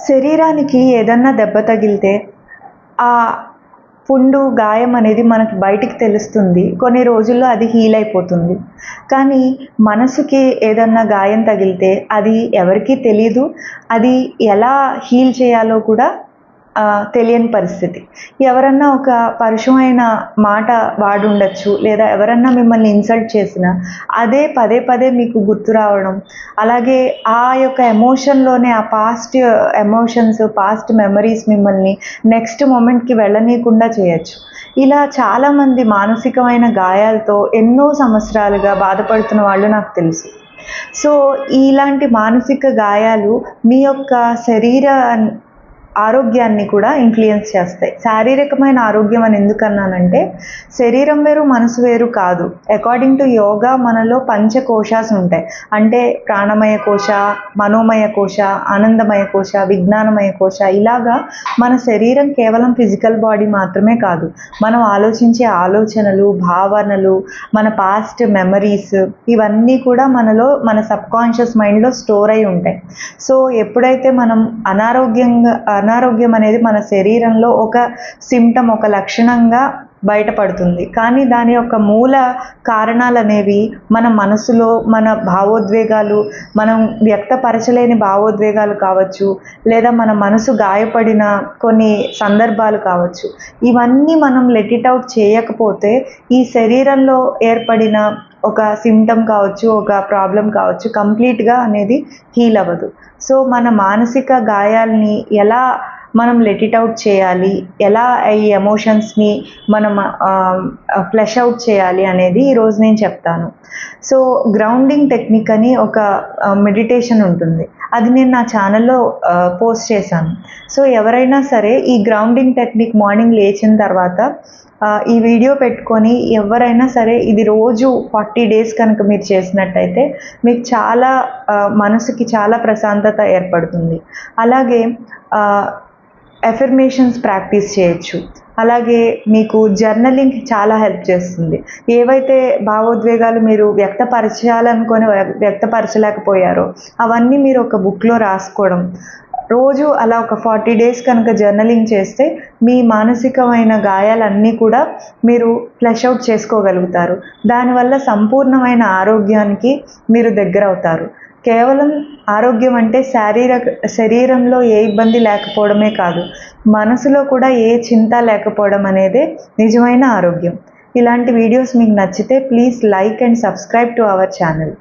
శరీరానికి ఏదన్నా దెబ్బ తగిలితే ఆ పుండు, గాయం అనేది మనకి బయటికి తెలుస్తుంది. కొన్ని రోజుల్లో అది హీల్ అయిపోతుంది. కానీ మనసుకి ఏదన్నా గాయం తగిలితే అది ఎవరికీ తెలీదు. అది ఎలా హీల్ చేయాలో కూడా తెలియని పరిస్థితి. ఎవరన్నా ఒక పరుషమైన మాట వాడుండొచ్చు. లేదా ఎవరన్నా మిమ్మల్ని ఇన్సల్ట్ చేసినా అదే పదే పదే మీకు గుర్తు రావడం. అలాగే ఆ యొక్క ఎమోషన్‌లోనే ఆ పాస్ట్ ఎమోషన్స్, పాస్ట్ మెమరీస్ మిమ్మల్ని నెక్స్ట్ మొమెంట్‌కి వెళ్ళనీయకుండా చేయొచ్చు. ఇలా చాలామంది మానసికమైన గాయాలతో ఎన్నో సంవత్సరాలుగా బాధపడుతున్న వాళ్ళు నాకు తెలుసు. సో, ఇలాంటి మానసిక గాయాలు మీ యొక్క శరీర ఆరోగ్యాన్ని కూడా ఇన్‌ఫ్లూయెన్స్ చేస్తాయి. శారీరకమైన ఆరోగ్యం అని ఎందుకన్నానంటే, శరీరం వేరు, మనసు వేరు కాదు. అకార్డింగ్ టు యోగా మనలో పంచకోశాస్ ఉంటాయి. అంటే ప్రాణమయ కోశ, మనోమయ కోశ, ఆనందమయ కోశ, విజ్ఞానమయ కోశ ఇలాగా మన శరీరం కేవలం ఫిజికల్ బాడీ మాత్రమే కాదు. మనం ఆలోచించే ఆలోచనలు, భావనలు, మన పాస్ట్ మెమరీస్ ఇవన్నీ కూడా మనలో మన సబ్‌కాన్షియస్ మైండ్‌లో స్టోర్ అయి ఉంటాయి. సో, ఎప్పుడైతే మనం అనారోగ్యం అనేది మన శరీరంలో ఒక సింప్టమ్, ఒక లక్షణంగా బయటపడుతుంది. కానీ దాని యొక్క మూల కారణాలనేవి మన మనసులో మన భావోద్వేగాలు, మనం వ్యక్తపరచలేని భావోద్వేగాలు కావచ్చు, లేదా మన మనసు గాయపడిన కొన్ని సందర్భాలు కావచ్చు. ఇవన్నీ మనం లెట్ ఇట్ ఔట్ చేయకపోతే ఈ శరీరంలో ఏర్పడిన ఒక సింప్టమ్ కావచ్చు, ఒక ప్రాబ్లమ్ కావచ్చు కంప్లీట్‌గా అనేది హీల్ అవ్వదు. సో, మన మానసిక గాయాల్ని ఎలా మనం లెట్ ఇట్ ఔట్ చేయాలి, ఎలా ఈ ఎమోషన్స్‌ని మనం ఫ్లష్ ఔట్ చేయాలి అనేది ఈరోజు నేను చెప్తాను. సో, గ్రౌండింగ్ టెక్నిక్ అని ఒక మెడిటేషన్ ఉంటుంది. అది నేను నా ఛానల్‌లో పోస్ట్ చేశాను. సో, ఎవరైనా సరే ఈ గ్రౌండింగ్ టెక్నిక్ మార్నింగ్ లేచిన తర్వాత ఈ వీడియో పెట్టుకొని ఎవరైనా సరే ఇది రోజు 40 డేస్ కనుక మీరు చేసినట్టయితే మీకు చాలా మనసుకి చాలా ప్రశాంతత ఏర్పడుతుంది. అలాగే ఎఫర్మేషన్స్ ప్రాక్టీస్ చేయొచ్చు. అలాగే మీకు జర్నలింగ్ చాలా హెల్ప్ చేస్తుంది. ఏవైతే భావోద్వేగాలు మీరు వ్యక్తపరచాలనుకొని వ్యక్తపరచలేకపోయారో అవన్నీ మీరు ఒక బుక్‌లో రాసుకోవడం. రోజు అలా ఒక 40 డేస్ కనుక జర్నలింగ్ చేస్తే మీ మానసికమైన గాయాలన్నీ కూడా మీరు ఫ్లష్ ఔట్ చేసుకోగలుగుతారు. దానివల్ల సంపూర్ణమైన ఆరోగ్యానికి మీరు దగ్గరవుతారు. కేవలం ఆరోగ్యం అంటే శరీరంలో ఏ ఇబ్బంది లేకపోవడమే కాదు, మనసులో కూడా ఏ చింత లేకపోవడం అనేదే నిజమైన ఆరోగ్యం. ఇలాంటి వీడియోస్ మీకు నచ్చితే please like and subscribe to our channel.